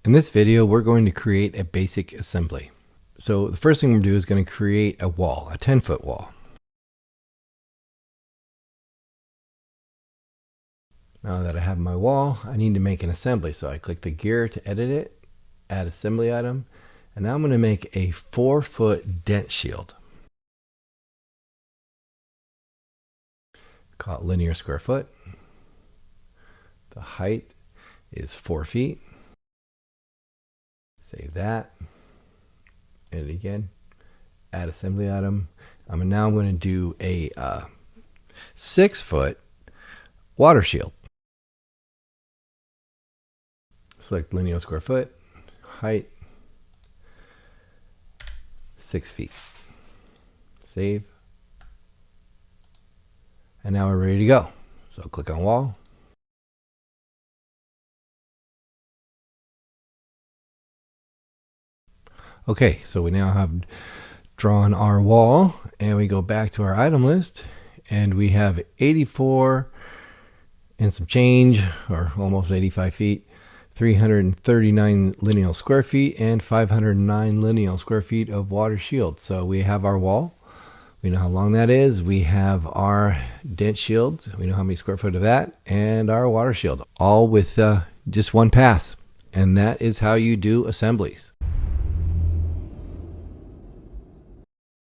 In this video, we're going to create a basic assembly. So the first thing we're going to do is going to create a wall, a 10-foot wall. Now that I have my wall, I need to make an assembly. So I click the gear to edit it, add assembly item, and now I'm going to make a 4-foot dent shield. Call it linear square foot. The height is 4 feet. Save that. Edit again. Add assembly item. I'm now going to do a 6-foot water shield. Select linear square foot. Height 6 feet. Save. And now we're ready to go. So click on wall. Okay, so we now have drawn our wall, and we go back to our item list, and we have 84 and some change, or almost 85 feet, 339 lineal square feet, and 509 lineal square feet of water shield. So we have our wall. We know how long that is. We have our dent shield. We know how many square foot of that, and our water shield, all with just one pass. And that is how you do assemblies.